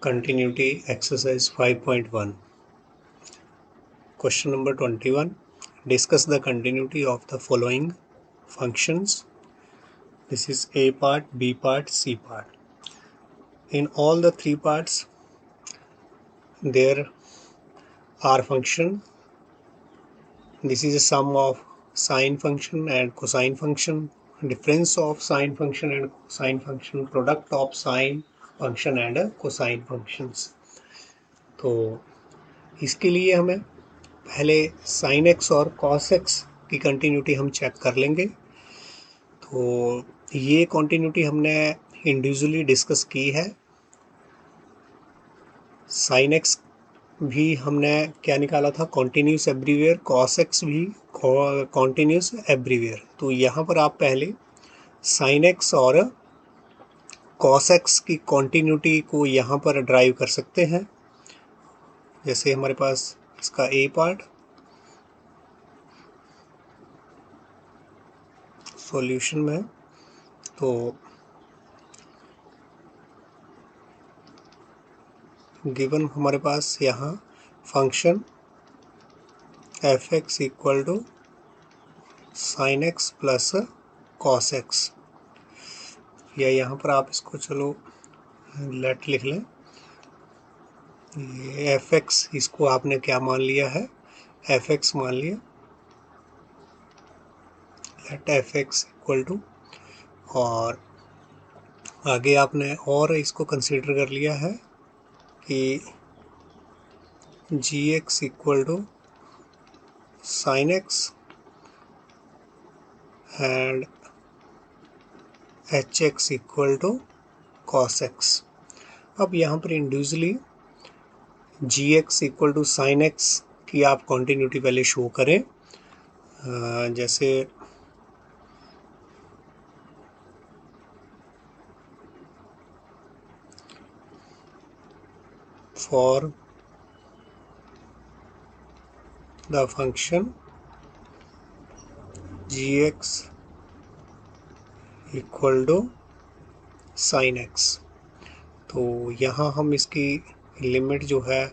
Continuity exercise 5.1. Question number 21. Discuss the continuity of the following functions. This is A part, B part, C part. In all the three parts, there are functions. This is a sum of sine function and cosine function, difference of sine function and cosine function, product of sine function and cosine functions. तो इसके लिए हमें पहले sine x और cos x की continuity हम check कर लेंगे। तो ये कंटिन्यूटी हमने इंडिविजुअली डिस्कस की है। साइन एक्स भी हमने क्या निकाला था, कॉन्टिन्यूस एवरीवेयर, कॉस एक्स भी कॉन्टिन्यूस एवरीवेयर। तो यहाँ पर आप पहले साइन एक्स और कॉस एक्स की कॉन्टिन्यूटी को यहाँ पर ड्राइव कर सकते हैं। जैसे हमारे पास इसका ए पार्ट सॉल्यूशन में, तो गिवन हमारे पास यहाँ function F X equal to sine X plus cos X, या यहाँ पर आप इसको चलो लेट लिख लें। ये एफ एक्स, इसको आपने क्या मान लिया है, एफ एक्स मान लिया। Let F X equal to, और आगे आपने और इसको कंसीडर कर लिया है कि g x equal to sine x and h x equal to cos x. अब यहाँ पर individually g x equal to sine x की आप कॉन्टिन्यूटी पहले शो करें। जैसे for the function g x equal to sine x, तो यहाँ हम इसकी लिमिट जो है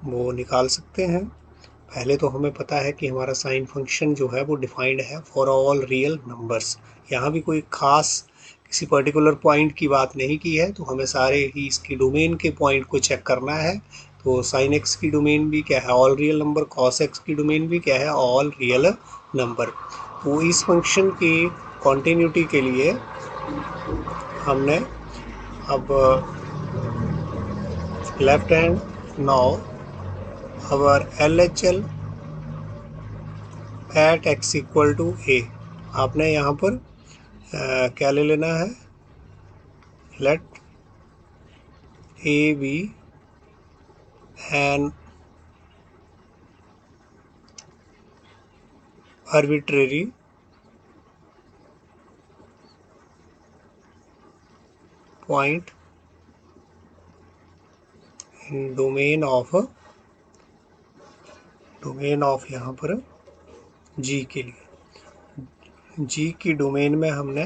वो निकाल सकते हैं। पहले तो हमें पता है कि हमारा साइन फंक्शन जो है वो डिफाइंड है फॉर ऑल रियल नंबर्स। यहाँ भी कोई खास किसी पर्टिकुलर पॉइंट की बात नहीं की है, तो हमें सारे ही इसकी डोमेन के पॉइंट को चेक करना है। तो साइन एक्स की डोमेन भी क्या है, all real number, cos x की डोमेन भी क्या है, ऑल रियल नंबर। तो इस फंक्शन की कॉन्टिन्यूटी के लिए हमने अब left hand now our LHL at x equal to a, आपने यहाँ पर क्या ले लेना है, let a be an arbitrary point in domain of यहाँ पर जी के लिए, जी की डोमेन में हमने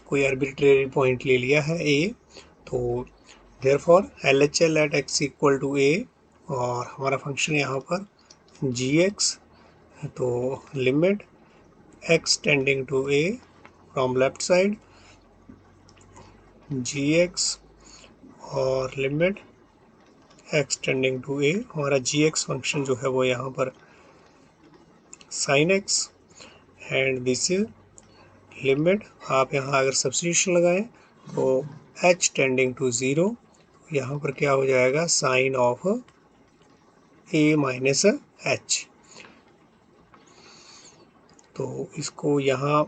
कोई आर्बिट्रेरी पॉइंट ले लिया है ए। तो therefore LHL at x equal to a, और हमारा फंक्शन यहाँ पर जी एक्स, तो limit x tending to a from left side g x और limit x tending to a. हमारा जी एक्स फंक्शन जो है वो यहाँ पर sine x, and this is limit, आप यहाँ अगर सब्स्टिट्यूशन लगाएं तो h टेंडिंग टू 0, यहाँ पर क्या हो जाएगा, sine of a minus h। तो इसको यहाँ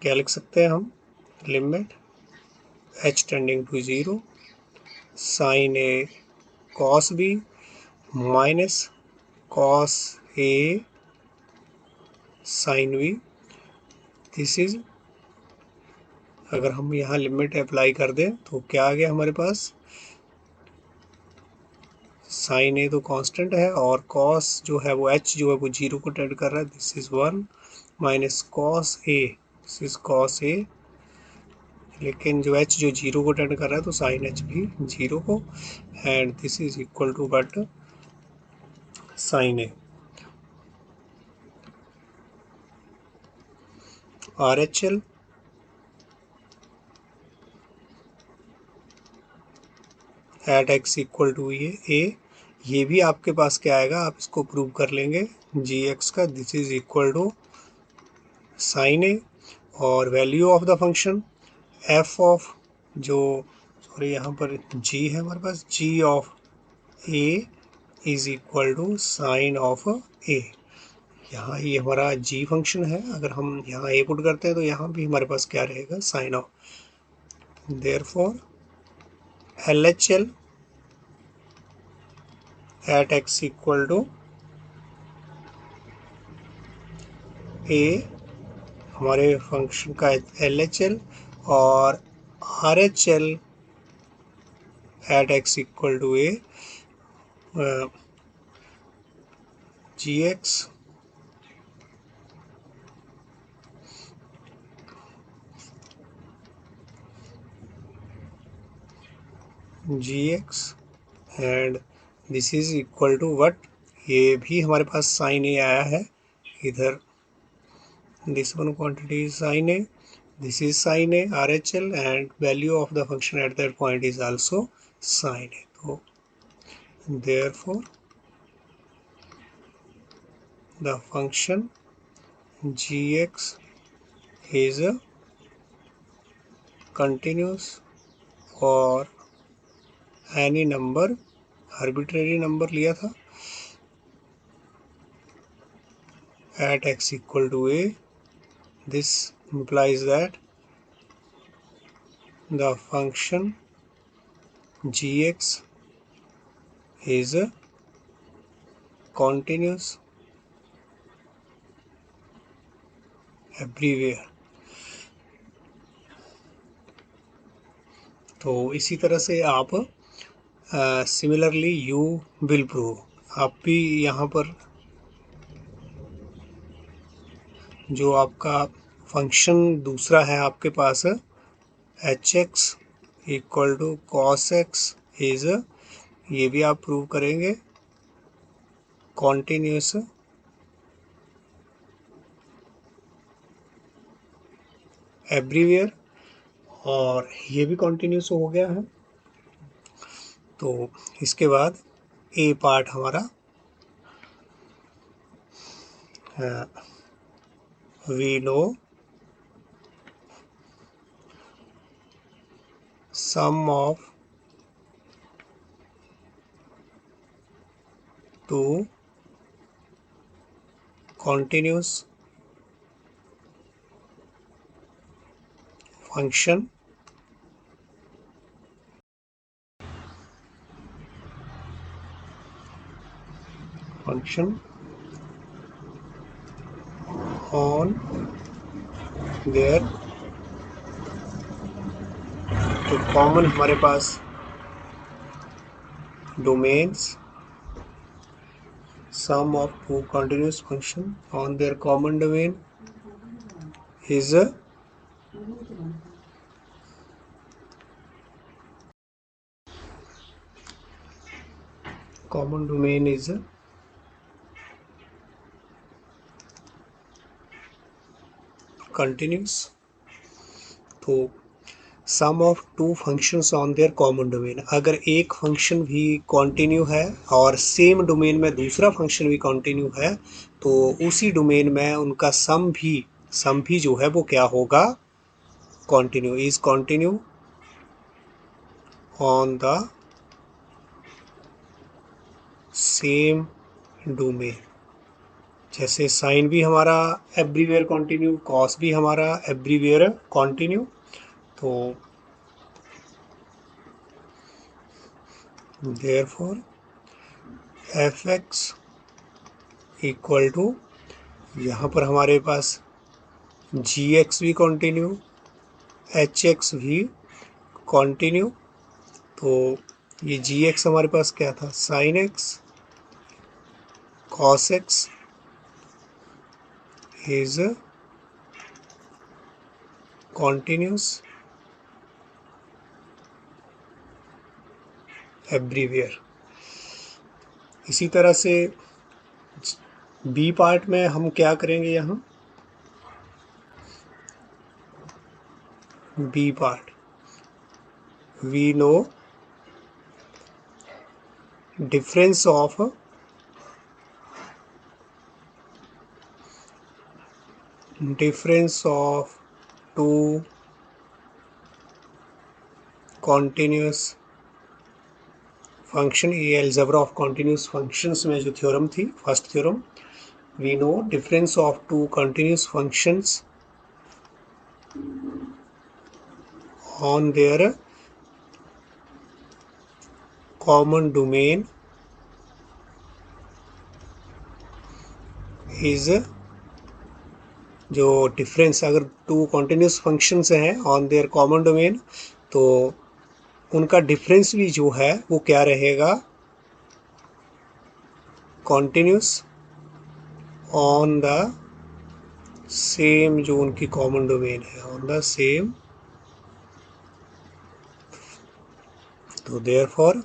क्या लिख सकते हैं हम, limit h tending to 0 sine a cos b minus cos a sine b। This is, अगर हम यहाँ लिमिट अप्लाई कर दें तो क्या आ गया हमारे पास, साइन ए तो कांस्टेंट है और कॉस जो है वो h जो है वो 0 को टेंड कर रहा है, this is 1 minus cos a, this is cos a लेकिन जो h जो 0 को टेंड कर रहा है तो साइन h भी 0 को, and this is equal to but sine a। RHL at x equal to ये भी आपके पास क्या आएगा, आप इसको प्रूव कर लेंगे gx का, this is equal to sine a, और value of the function f of जो सॉरी यहाँ पर g है हमारे पास, g of a is equal to sine of a। यहाँ ये हमारा g फंक्शन है, अगर हम यहाँ a पुट करते हैं तो यहाँ भी हमारे पास क्या रहेगा, sine of. Therefore LHL at x equal to a, हमारे फंक्शन का LHL, और RHL at x equal to a gx and this is equal to what, ये भी हमारे पास साइन ए आया है इधर, this one quantity is sine A, this is sin a RHL, and value of the function at that point is also sin a. So therefore the function gx is continuous for any number, arbitrary number लिया था, at x equal to a. This implies that the function gx is continuous everywhere. तो इसी तरह से आप similarly you will prove, आप भी यहाँ पर जो आपका फंक्शन दूसरा है आपके पास h x equal to cos x is, ये भी आप प्रूव करेंगे कॉन्टिन्यूस एवरीवेयर, और ये भी कॉन्टिन्यूस हो गया है। तो इसके बाद ए पार्ट हमारा we know sum of two continuous function on their, तो कॉमन हमारे पास domains, sum of two continuous function on their common domain is common domain is continuous। तो sum of two functions on their common domain, अगर एक function भी continue है और same domain में दूसरा फंक्शन भी कॉन्टिन्यू है, तो उसी डोमेन में उनका सम भी जो है वो क्या होगा, continue, is continue on the same domain. जैसे साइन भी हमारा एवरीवेयर कॉन्टिन्यू, कॉस भी हमारा एवरीवेयर कॉन्टिन्यू। तो therefore fx इक्वल टू, यहाँ पर हमारे पास gx भी कॉन्टिन्यू, hx भी कॉन्टिन्यू। तो ये gx हमारे पास क्या था, sine x, cos x is continuous everywhere. इसी तरह से बी पार्ट में हम क्या करेंगे, यहाँ B part we know difference of two continuous function. ये अलजेब्रा ऑफ कॉन्टिन्यूस फंक्शंस में जो थ्योरम थी, first theorem, we know difference of two continuous functions on their common domain is, जो डिफरेंस अगर टू कॉन्टिन्यूस फंक्शंस हैं on their common domain, तो उनका difference भी जो है वो क्या रहेगा, कॉन्टिन्यूस ऑन द सेम, जो उनकी कॉमन डोमेन है, ऑन द सेम। तो देयरफॉर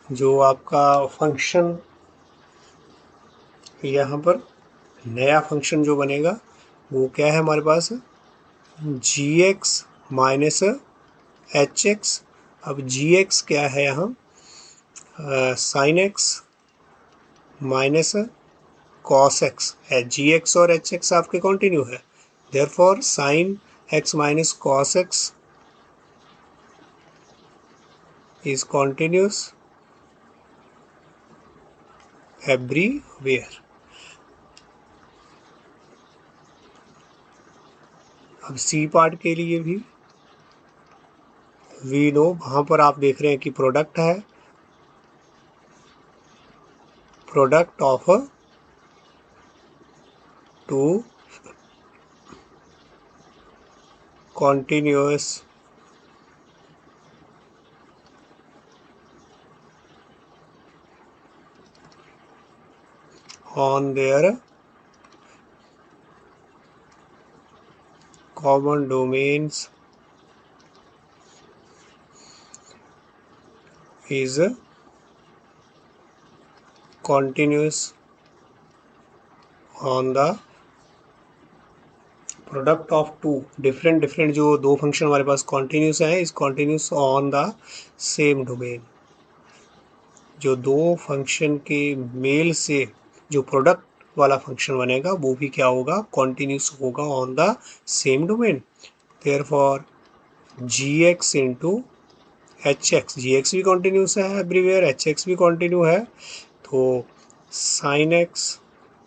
जो आपका फंक्शन यहाँ पर नया फंक्शन जो बनेगा वो क्या है हमारे पास, जी एक्स माइनस एच एक्स। अब जी एक्स क्या है यहाँ, sine x minus cos x है। जी एक्स और एच एक्स आपके कॉन्टिन्यू है, therefore sine x minus cos x is continuous everywhere. अब सी पार्ट के लिए भी वी नो, वहाँ पर आप देख रहे हैं कि प्रोडक्ट है, product of two continuous on their common domains is continuous on the product of two different different, जो दो फंक्शन हमारे पास कॉन्टिन्यूस है, is continuous on the same domain. जो दो फंक्शन के मेल से जो प्रोडक्ट वाला फंक्शन बनेगा वो भी क्या होगा, कॉन्टिन्यूस होगा on the same domain. Therefore G X into H X, G X भी कॉन्टिन्यूस है एवरीवेयर, एच एक्स भी कॉन्टिन्यू है, तो sine X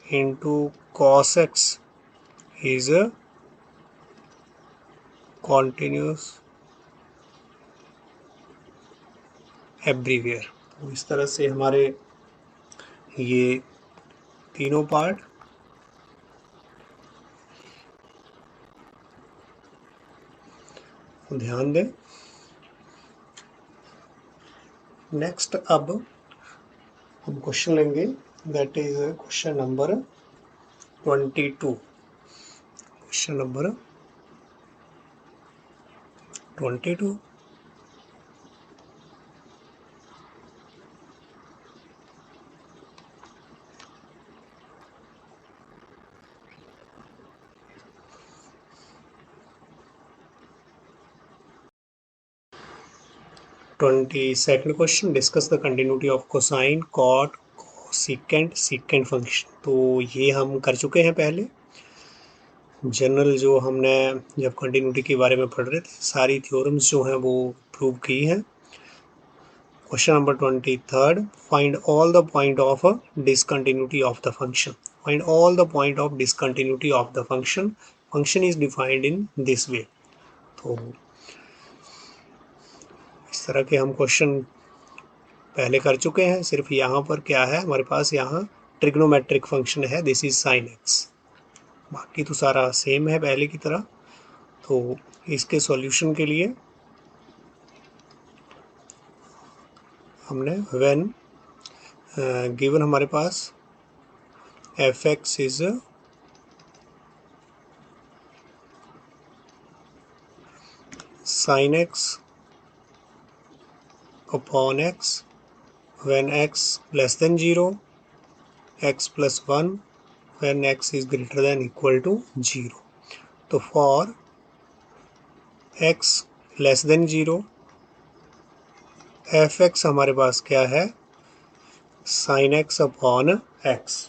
into cos x is continuous everywhere. तो इस तरह से हमारे ये तीनों पार्ट ध्यान दें। नेक्स्ट अब हम क्वेश्चन लेंगे, दैट इज क्वेश्चन नंबर 22। क्वेश्चन number 22। 22nd question, discuss the continuity of cosine cot secant secant function. तो ये हम कर चुके हैं पहले, जनरल जो हमने जब कंटिन्यूटी के बारे में पढ़ रहे थे, सारी थ्योरम्स जो हैं वो प्रूव की हैं। Question number 23rd, find all the point of discontinuity of the function. Find all the point of discontinuity of the function, function is defined in this way. तो इस तरह के हम क्वेश्चन पहले कर चुके हैं, सिर्फ यहाँ पर क्या है हमारे पास, यहाँ ट्रिग्नोमेट्रिक फंक्शन है, दिस इज साइन एक्स, बाकी तो सारा सेम है पहले की तरह। तो इसके सॉल्यूशन के लिए हमने व्हेन गिवन हमारे पास f x is sine x upon x when x less than 0, x plus 1 when x is greater than equal to 0. तो for x less than 0 fx हमारे पास क्या है, sin x upon x.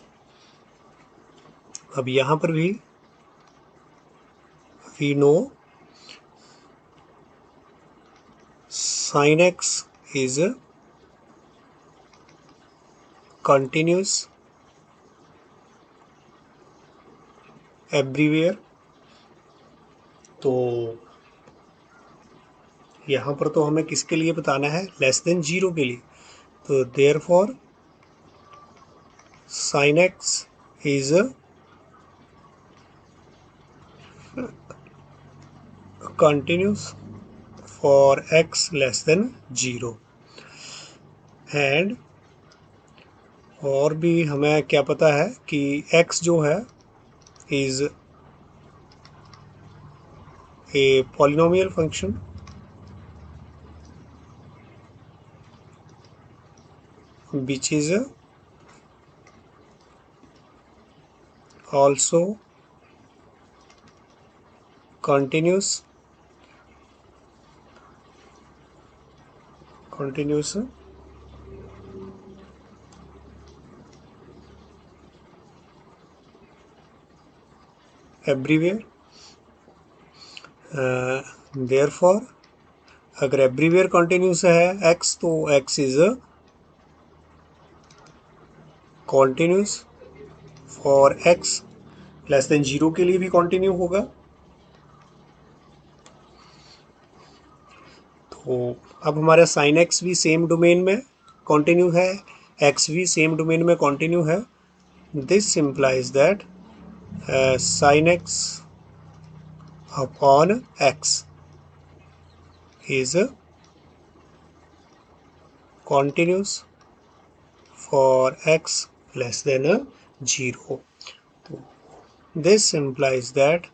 अब यहाँ पर भी we know sin x is continuous everywhere. तो यहाँ पर तो हमें किसके लिए बताना है, लेस देन 0 के लिए. तो therefore sin x is continuous for x less than 0. And और भी हमें क्या पता है कि x जो है is a polynomial function which is also continuous everywhere. Therefore अगर एवरीवेयर कॉन्टिन्यूस है x तो x is continuous for x less than 0 के लिए भी कॉन्टिन्यू होगा. तो अब हमारा साइन एक्स भी सेम डोमेन में कॉन्टिन्यू है, x भी सेम डोमेन में कॉन्टिन्यू है. This implies that sine x upon x is continuous for x less than 0. This implies that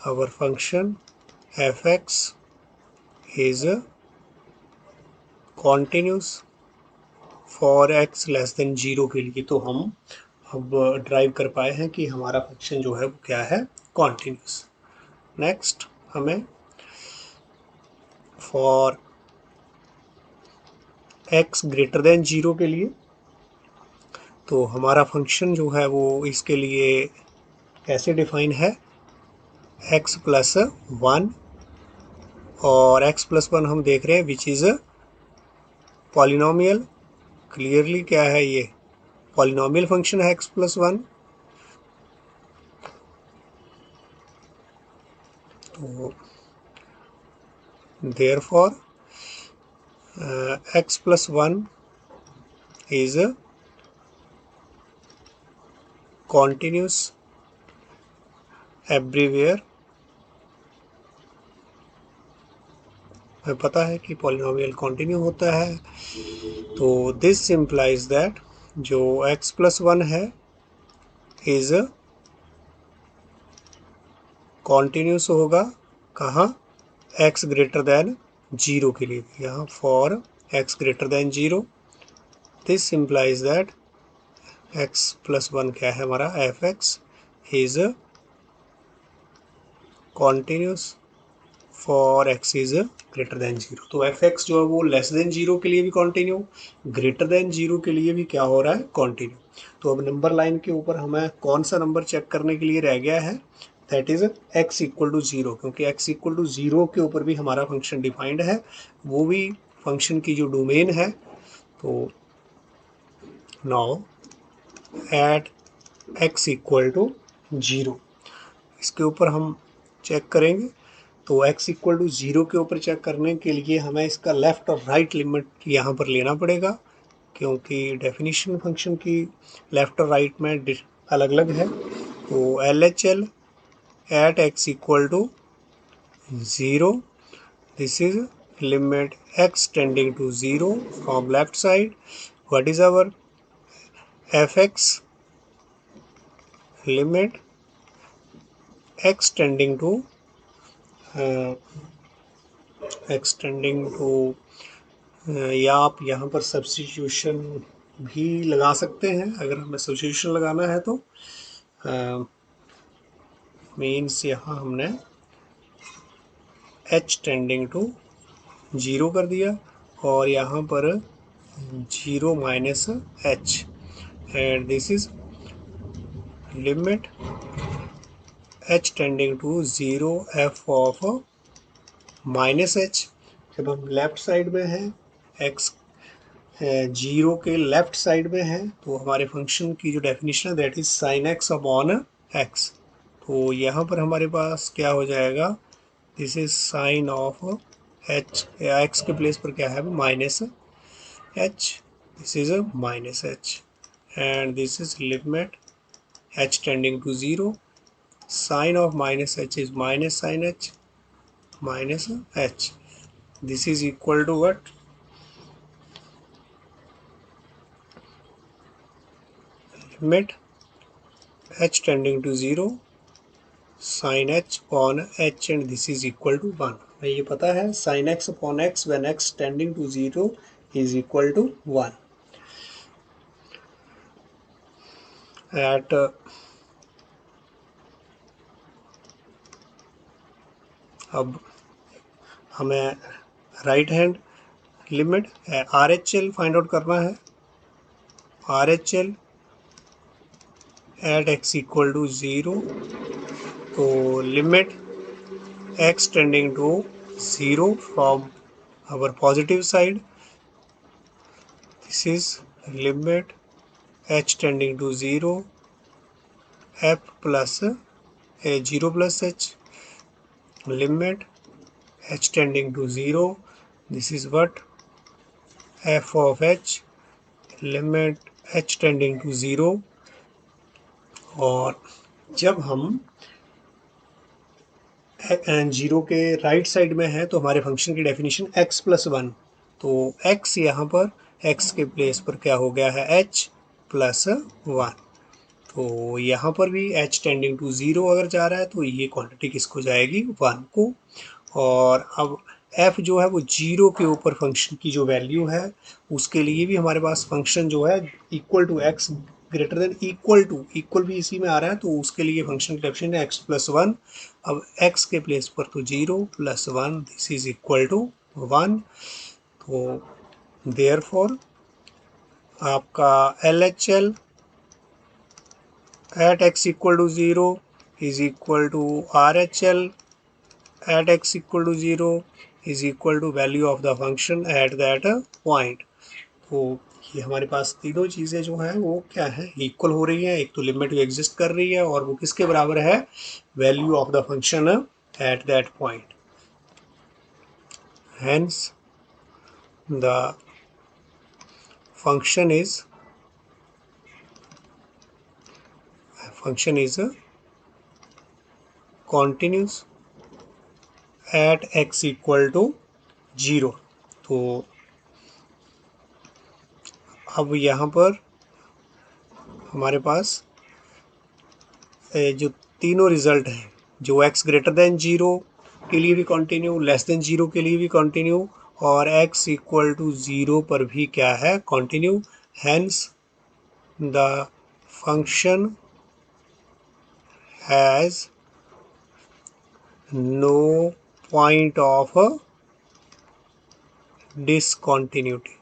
our function fx is continuous for x less than 0 के लिए. तो हम अब ड्राइव कर पाए हैं कि हमारा फंक्शन जो है वो क्या है, कॉन्टिन्यूस. नेक्स्ट हमें फॉर x ग्रेटर देन 0 के लिए, तो हमारा फंक्शन जो है वो इसके लिए कैसे डिफाइन है, x प्लस 1 और x प्लस 1 हम देख रहे हैं विच इज़ पॉलिनोमियल. क्लियरली क्या है, ये पॉलिनोमियल फंक्शन है x प्लस 1. तो therefore x plus 1 is continuous everywhere. हमें पता है कि पॉलिनोमियल कंटिन्यू होता है. तो दिस इम्प्लाइज दैट जो x प्लस 1 है इज कॉन्टिन्यूस होगा कहाँ, x ग्रेटर देन 0 के लिए. यहाँ for x greater then 0. This implies that x plus 1 क्या है हमारा, fx is continuous for x is greater than 0. तो fx जो है वो लेस देन 0 के लिए भी कॉन्टिन्यू, ग्रेटर देन 0 के लिए भी क्या हो रहा है, कॉन्टिन्यू. तो अब नंबर लाइन के ऊपर हमें कौन सा नंबर चेक करने के लिए रह गया है, that is x equal to 0, क्योंकि x इक्वल टू 0 के ऊपर भी हमारा फंक्शन डिफाइंड है, वो भी फंक्शन की जो डोमेन है. तो now at x equal to 0 इसके ऊपर हम चेक करेंगे. तो x इक्वल टू 0 के ऊपर चेक करने के लिए हमें इसका लेफ़्ट और राइट लिमिट यहाँ पर लेना पड़ेगा, क्योंकि डेफिनेशन फंक्शन की लेफ़्ट और राइट में अलग अलग है. तो LHL at x equal to 0, this is limit x tending to 0 from left side. What is our fx, limit x tending to या आप यहाँ पर सब्स्टिट्यूशन भी लगा सकते हैं। अगर हमें सब्स्टिट्यूशन लगाना है तो मीन्स यहाँ हमने h टेंडिंग टू 0 कर दिया और यहाँ पर 0 minus h and this is limit h tending to 0 f of minus h। जब हम लेफ्ट साइड में हैं, x 0 के लेफ्ट साइड में है, तो हमारे फंक्शन की जो डेफिनेशन है that is sine x upon x। तो यहाँ पर हमारे पास क्या हो जाएगा, this is sine of h, x के प्लेस पर क्या है minus h, this is minus h and this is limit h tending to 0, sine of minus h is minus sine h minus h, this is equal to what, limit h tending to 0 sine h upon h and this is equal to 1। हमें ये पता है sine x upon x when x tending to 0 is equal to 1 at अब हमें right hand limit R H L find out करना है। R H L at x equal to 0, तो limit x tending to 0 from our positive side, this is limit h tending to 0 f plus 0 plus h, limit h tending to 0, this is what, f of h, limit h tending to 0। और जब हम 0 के right side में है तो हमारे function की definition x plus 1, तो x यहाँ पर x के प्लेस पर क्या हो गया है h प्लस 1। तो यहाँ पर भी h टेंडिंग टू 0 अगर जा रहा है तो ये क्वांटिटी किसको जाएगी 1 को। और अब f जो है वो 0 के ऊपर फंक्शन की जो वैल्यू है उसके लिए भी हमारे पास फंक्शन जो है equal to x greater than equal to, equal भी इसी में आ रहा है तो उसके लिए फंक्शन की डेफिनेशन है x प्लस 1। अब x के प्लेस पर तो 0 plus 1 this is equal to 1। तो देयरफॉर आपका LHL at x equal to 0 is equal to RHL at x equal to 0 is equal to value of the function at that point। तो ये हमारे पास तीनों चीज़ें जो हैं वो क्या है इक्वल हो रही हैं, एक तो लिमिट एग्जिस्ट कर रही है और वो किसके बराबर है, value of the function at that point. Hence the function is continuous at x equal to 0। तो अब यहाँ पर हमारे पास जो तीनों रिजल्ट हैं, जो x ग्रेटर देन 0 के लिए भी कंटिन्यू, लेस देन 0 के लिए भी कंटिन्यू और x इक्वल टू 0 पर भी क्या है continue. Hence the function has no point of discontinuity.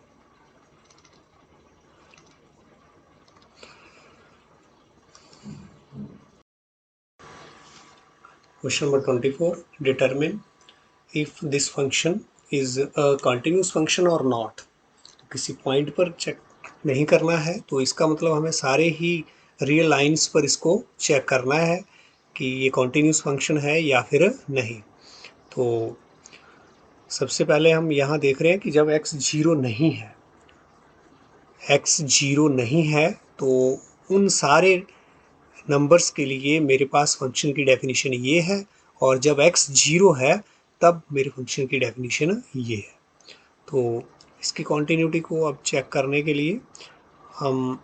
Question number 24, determine if this function is a continuous function or not। तो किसी पॉइंट पर चेक नहीं करना है तो इसका मतलब हमें सारे ही रियल लाइंस पर इसको चेक करना है कि ये कॉन्टीन्यूस फंक्शन है या फिर नहीं। तो सबसे पहले हम यहाँ देख रहे हैं कि जब x 0 नहीं है, x 0 नहीं है तो उन सारे नंबर्स के लिए मेरे पास फंक्शन की डेफिनेशन ये है और जब x 0 है तब मेरे फंक्शन की डेफिनेशन ये है। तो इसकी कॉन्टीन्यूटी को अब चेक करने के लिए हम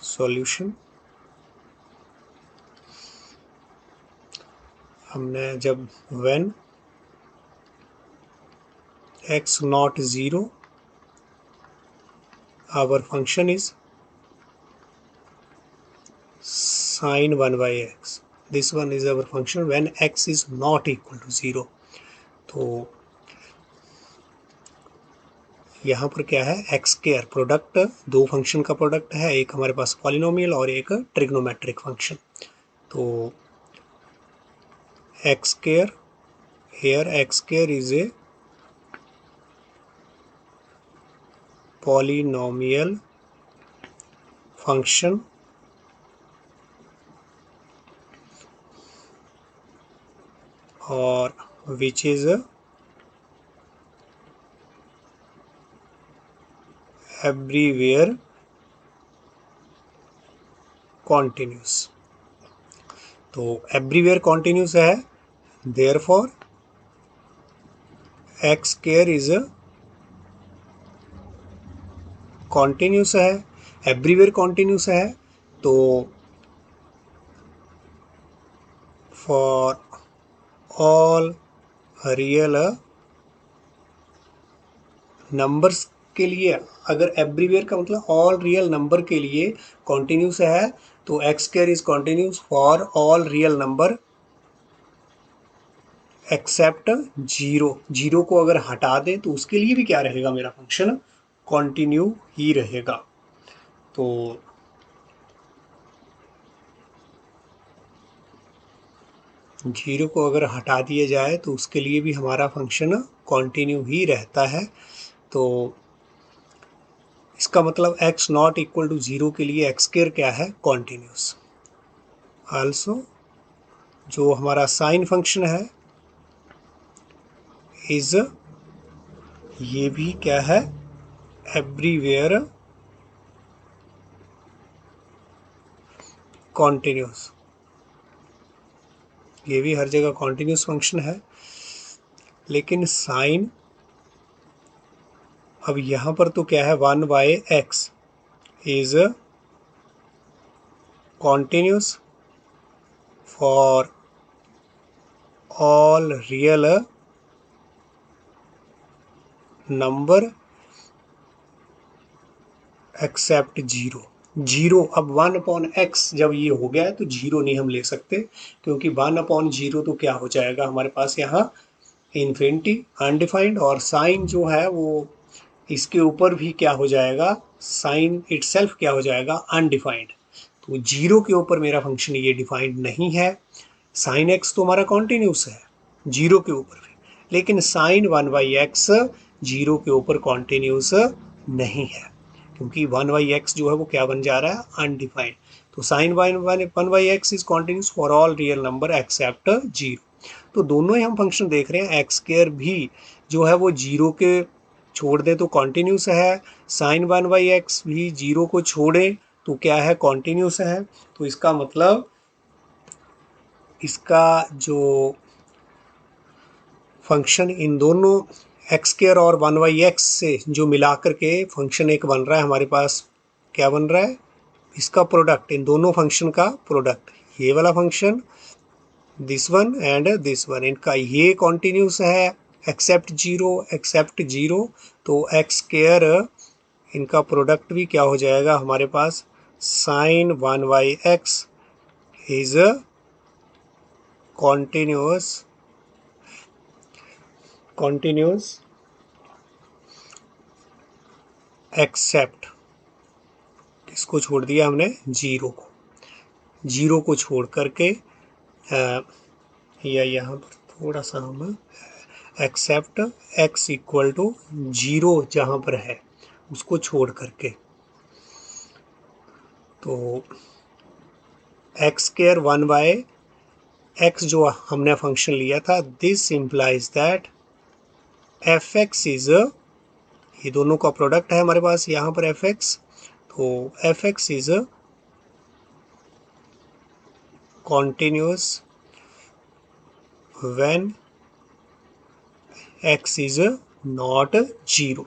सॉल्यूशन, हमने जब when x not 0, our function is sine 1 by x. This one is our function when x is not equal to 0. तो यहाँ पर क्या है, एक्स स्क्वायर प्रोडक्ट, दो फंक्शन का प्रोडक्ट है, एक हमारे पास पॉलिनोमियल और एक ट्रिग्नोमेट्रिक फंक्शन. तो x square, here x square is a polynomial function or which is everywhere continuous. तो everywhere continuous है, therefore x square is continuous है, everywhere continuous है. तो for all real numbers के लिए, अगर एवरीवेयर का मतलब ऑल रियल नंबर के लिए कॉन्टिन्यूस है, तो x square is continuous for all real number except 0. 0 को अगर हटा दें तो उसके लिए भी क्या रहेगा, मेरा फंक्शन कॉन्टिन्यू ही रहेगा. तो 0 को अगर हटा दिया जाए तो उसके लिए भी हमारा फंक्शन कॉन्टिन्यू ही रहता है. तो इसका मतलब x नॉट इक्वल टू 0 के लिए एक्स स्क्वायर क्या है, कॉन्टिन्यूस. आल्सो जो हमारा साइन फंक्शन है इज, ये भी क्या है, एवरीवेयर कॉन्टिन्यूस. ये भी हर जगह कॉन्टिन्यूस फंक्शन है. लेकिन साइन, अब यहाँ पर तो क्या है, 1 by X is continuous for all real number except 0. 0, अब 1 अपॉन एक्स जब ये हो गया है तो 0 नहीं हम ले सकते, क्योंकि 1 अपॉन 0 तो क्या हो जाएगा हमारे पास यहाँ इन्फिनिटी अनडिफाइंड, और साइन जो है वो इसके ऊपर भी क्या हो जाएगा, साइन इटसेल्फ क्या हो जाएगा, अनडिफाइंड. तो 0 के ऊपर मेरा फंक्शन ये डिफाइंड नहीं है. साइन एक्स तो हमारा कॉन्टिन्यूस है 0 के ऊपर भी, लेकिन साइन 1 बाई एक्स 0 के ऊपर कॉन्टिन्यूस नहीं है, क्योंकि 1 बाई एक्स जो है वो क्या बन जा रहा है, अनडिफाइंड. तो sine 1 by x is continuous for all real number except 0. तो दोनों ही हम फंक्शन देख रहे हैं, एक्स स्क्वायर भी जो है वो 0 के छोड़ दें तो कॉन्टिन्यूस है, साइन 1 बाई एक्स भी 0 को छोड़े तो क्या है, कॉन्टिन्यूस है. तो इसका मतलब इसका जो फंक्शन इन दोनों एक्स स्क्वायर और 1 बाई एक्स से जो मिला करके फंक्शन एक बन रहा है हमारे पास, क्या बन रहा है, इसका प्रोडक्ट, इन दोनों फंक्शन का प्रोडक्ट, ये वाला function, this one and this one, इनका ये कॉन्टिन्यूस है एक्सेप्ट 0. तो एक्स स्क्वायर इनका प्रोडक्ट भी क्या हो जाएगा हमारे पास, sine 1 by x is continuous except, किसको छोड़ दिया हमने, 0 को छोड़ करके, या यहाँ पर थोड़ा सा हम एक्सेप्ट x इक्वल टू 0 जहाँ पर है उसको छोड़ करके. तो एक्स स्क्वायर 1 बाय एक्स जो हमने फंक्शन लिया था, this implies that F x is, ये दोनों का प्रोडक्ट है हमारे पास यहाँ पर एफ एक्स. तो F x is continuous when x is not 0.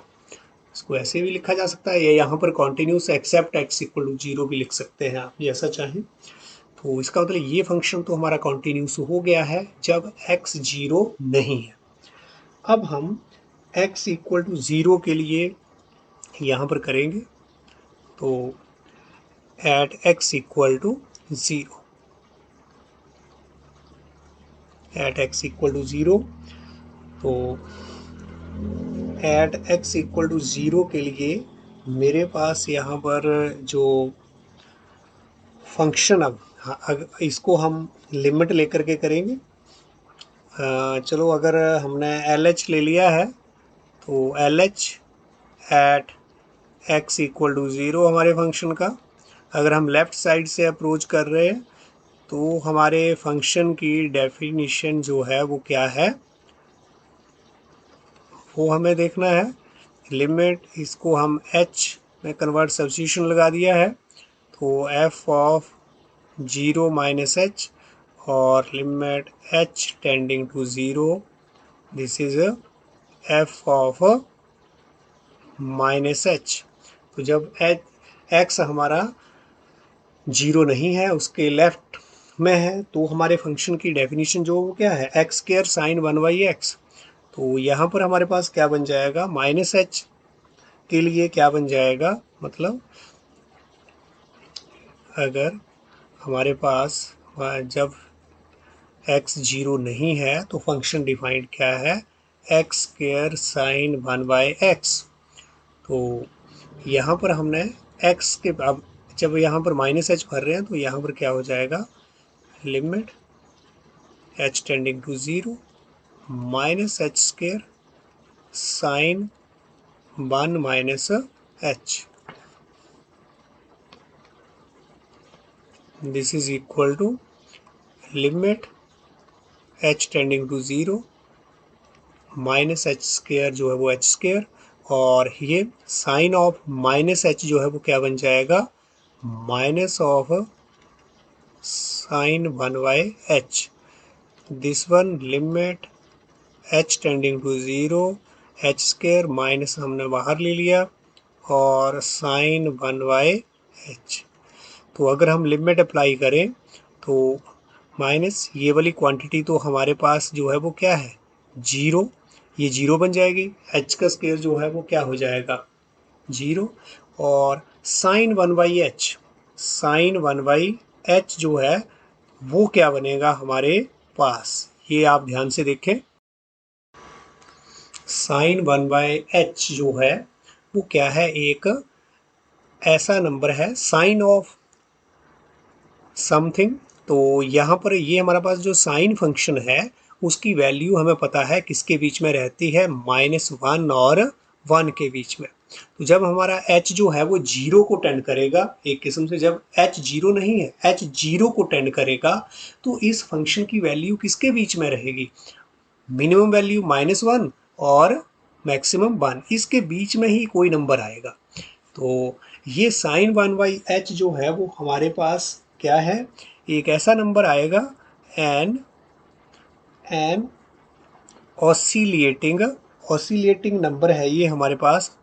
इसको ऐसे भी लिखा जा सकता है, या यहाँ पर continuous except x equal to 0 भी लिख सकते हैं आप, जैसा चाहें. तो इसका मतलब ये फंक्शन तो हमारा कॉन्टिन्यूस हो गया है जब x 0 नहीं है. अब हम x इक्वल टू 0 के लिए यहाँ पर करेंगे तो at x equal to 0, at x equal to 0, तो एट x इक्वल टू 0 के लिए मेरे पास यहाँ पर जो फंक्शन, अब इसको हम लिमिट लेकर के करेंगे। चलो अगर हमने LH ले लिया है तो LH at x equal to 0 हमारे फंक्शन का। अगर हम लेफ़्ट साइड से अप्रोच कर रहे हैं तो हमारे फंक्शन की डेफिनेशन जो है वो क्या है वो हमें देखना है। लिमिट, इसको हम h में कन्वर्ट सब्स्टिट्यूशन लगा दिया है तो f ऑफ 0 माइनस h और limit h tending to 0, this is f of minus h। तो जब x हमारा 0 नहीं है, उसके लेफ्ट में है, तो हमारे फंक्शन की डेफिनेशन जो क्या है एक्स स्क्वायर साइन 1/x। तो यहाँ पर हमारे पास क्या बन जाएगा, माइनस h के लिए क्या बन जाएगा, मतलब अगर हमारे पास जब x 0 नहीं है तो फंक्शन डिफाइंड क्या है, एक्स स्क्वायर साइन 1/x। तो यहाँ पर हमने x के, अब जब यहाँ पर माइनस h भर रहे हैं तो यहाँ पर क्या हो जाएगा, limit h tending to 0 minus h square sine 1 minus h, this is equal to limit h tending to 0 minus h square जो है वो h स्क्वायर, और ये साइन ऑफ माइनस h जो है वो क्या बन जाएगा, minus of sine 1/h। This one limit h tending to 0 h square minus हमने बाहर ले लिया और साइन 1/h। तो अगर हम लिमिट अप्लाई करें तो माइनस ये वाली क्वांटिटी तो हमारे पास जो है वो क्या है, 0, ये 0 बन जाएगी, h का स्क्वायर जो है वो क्या हो जाएगा 0, और साइन 1/h, साइन 1/h जो है वो क्या बनेगा हमारे पास, ये आप ध्यान से देखें। साइन 1/h जो है वो क्या है, एक ऐसा नंबर है साइन ऑफ समथिंग। तो यहाँ पर ये हमारे पास जो साइन फंक्शन है उसकी वैल्यू हमें पता है किसके बीच में रहती है, -1 और 1 के बीच में। तो जब हमारा h जो है वो 0 को टेंड करेगा, एक किस्म से जब h 0 नहीं है, h 0 को टेंड करेगा, तो इस फंक्शन की वैल्यू किसके बीच में रहेगी, मिनिमम वैल्यू -1 और मैक्सिमम 1, इसके बीच में ही कोई नंबर आएगा। तो ये साइन 1/h जो है वो हमारे पास क्या है, एक ऐसा नंबर आएगा एन ऑसिलेटिंग नंबर है ये हमारे पास,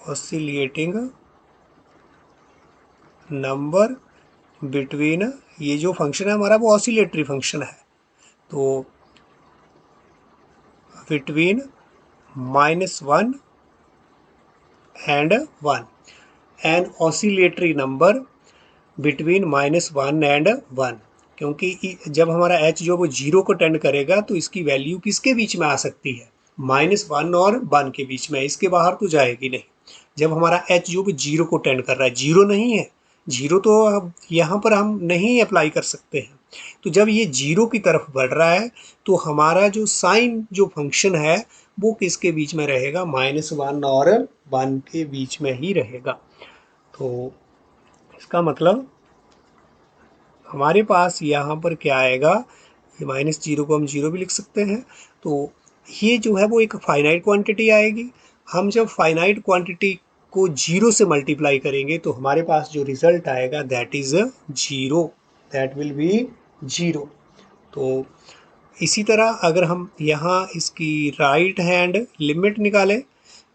ऑसिलेटिंग नंबर बिटवीन, ये जो फंक्शन है हमारा वो ऑसिलेटरी फंक्शन है, तो between -1 and 1, an oscillatory number between -1 and 1, क्योंकि जब हमारा h जो वो 0 को टेंड करेगा तो इसकी वैल्यू किसके बीच में आ सकती है, -1 और 1 के बीच में, इसके बाहर तो जाएगी नहीं। जब हमारा h जो वो 0 को टेंड कर रहा है, 0 नहीं है, 0 तो यहाँ पर हम नहीं अप्लाई कर सकते हैं। तो जब ये 0 की तरफ बढ़ रहा है तो हमारा जो साइन जो फंक्शन है वो किसके बीच में रहेगा, -1 और 1 के बीच में ही रहेगा। तो इसका मतलब हमारे पास यहाँ पर क्या आएगा, ये -0 को हम 0 भी लिख सकते हैं। तो ये जो है वो एक फाइनाइट क्वांटिटी आएगी। हम जब फाइनाइट क्वांटिटी को 0 से मल्टीप्लाई करेंगे तो हमारे पास जो रिजल्ट आएगा that is 0, that will be 0। तो इसी तरह अगर हम यहाँ इसकी राइट हैंड लिमिट निकालें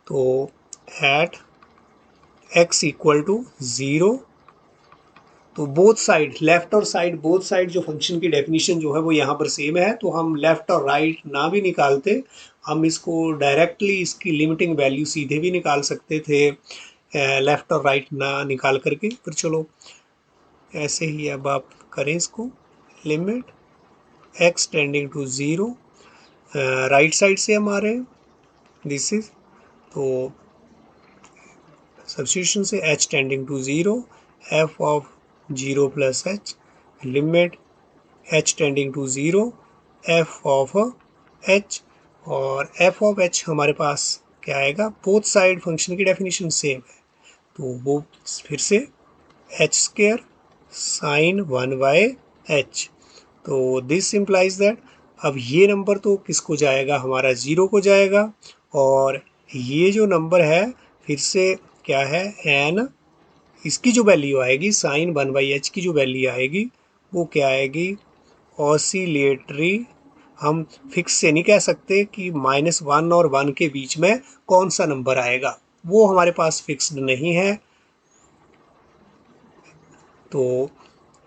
तो एट x इक्वल टू 0 तो बोथ साइड, लेफ्ट और साइड, बोथ साइड जो फंक्शन की डेफिनेशन जो है वो यहाँ पर सेम है, तो हम लेफ्ट और राइट ना भी निकालते, हम इसको डायरेक्टली इसकी लिमिटिंग वैल्यू सीधे भी निकाल सकते थे लेफ्ट और राइट ना निकाल करके। फिर चलो ऐसे ही अब आप करें इसको, limit x tending to 0, right side से हम आ रहे हैं, दिस इज, तो सब्स्टिट्यूशन से h tending to 0, f of 0 plus h, limit h tending to 0, f of h, और f ऑफ h हमारे पास क्या आएगा, बोथ साइड फंक्शन की डेफिनेशन सेम है, तो वो फिर से h स्क्वायर साइन 1/h, तो दिस इम्प्लाइज दैट अब ये नंबर तो किसको जाएगा, हमारा 0 को जाएगा, और ये जो नंबर है फिर से क्या है, n, इसकी जो वैल्यू आएगी साइन 1/h की जो वैल्यू आएगी वो क्या आएगी, ऑसिलेटरी, हम फिक्स से नहीं कह सकते कि -1 और 1 के बीच में कौन सा नंबर आएगा, वो हमारे पास फिक्स्ड नहीं है, तो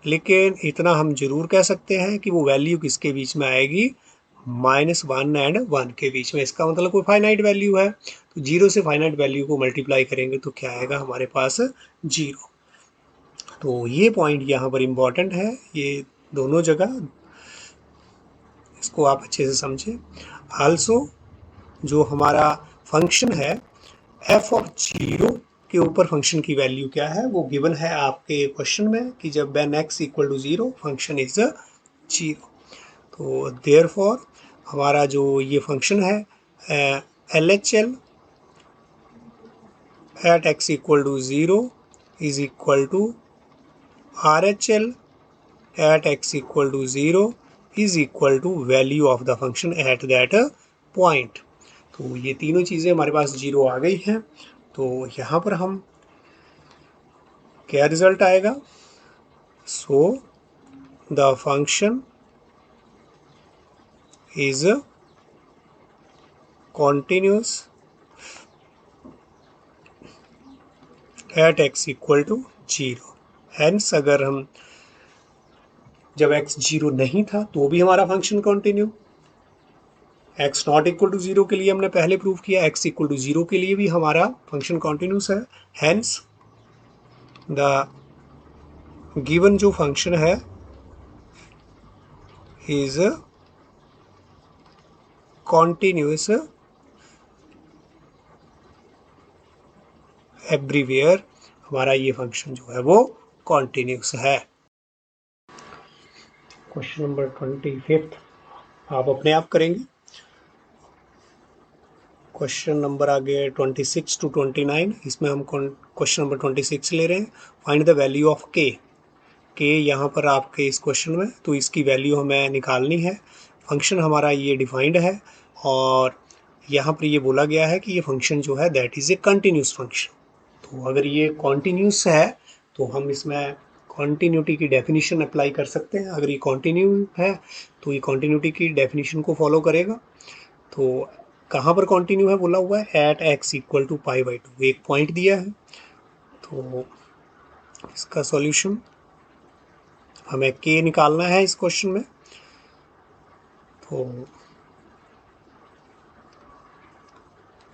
लेकिन इतना हम जरूर कह सकते हैं कि वो वैल्यू किसके बीच में आएगी, -1 एंड 1 के बीच में, इसका मतलब कोई फाइनाइट वैल्यू है, तो 0 से फाइनाइट वैल्यू को मल्टीप्लाई करेंगे तो क्या आएगा हमारे पास, 0। तो ये पॉइंट यहाँ पर इम्पॉर्टेंट है, ये दोनों जगह इसको आप अच्छे से समझें। आल्सो जो हमारा फंक्शन है f ऑफ 0 के ऊपर फंक्शन की वैल्यू क्या है, वो गिवन है आपके क्वेश्चन में कि जब when x equal to 0 function is 0, तो देयरफॉर हमारा जो ये फंक्शन है LHL at x equal to 0 is equal to RHL at x equal to 0 is equal to value of the function at that point. तो ये तीनों चीज़ें हमारे पास 0 आ गई हैं, तो यहाँ पर हम क्या रिजल्ट आएगा, so the function is continuous at x equal to 0, hence अगर हम जब x 0 नहीं था तो भी हमारा function continue, x not equal to 0 के लिए हमने पहले प्रूव किया, x इक्वल टू 0 के लिए भी हमारा फंक्शन कॉन्टिन्यूस है, हेंस द गिवन जो फंक्शन है इज कॉन्टिन्यूस एवरीवेयर, हमारा ये फंक्शन जो है वो कॉन्टिन्यूस है। क्वेश्चन नंबर 25 आप अपने आप करेंगे। क्वेश्चन नंबर आगे 26 टू 29, इसमें हम क्वेश्चन नंबर 26 ले रहे हैं, फाइंड द वैल्यू ऑफ के यहाँ पर आपके इस क्वेश्चन में, तो इसकी वैल्यू हमें निकालनी है, फंक्शन हमारा ये डिफाइंड है, और यहाँ पर ये बोला गया है कि ये फंक्शन जो है that is a continuous function, तो अगर ये कॉन्टिन्यूस है तो हम इसमें कॉन्टिन्यूटी की डेफिनेशन अप्लाई कर सकते हैं, अगर ये कॉन्टिन्यू है तो ये कॉन्टिन्यूटी की डेफिनेशन को फॉलो करेगा, तो कहाँ पर कॉन्टिन्यू है बोला हुआ है, एट x इक्वल टू π/2, एक पॉइंट दिया है, तो इसका सॉल्यूशन हमें k निकालना है इस क्वेश्चन में, तो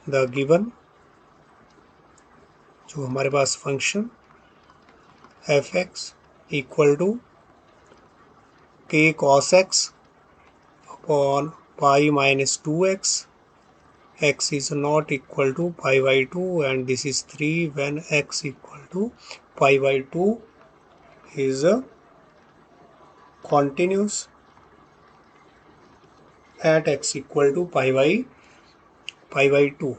द गिवन जो हमारे पास function f(x) equal to k cos x upon π-2x, x is not equal to π/2 and this is 3 when x equal to π/2 is continuous at x equal to π/2,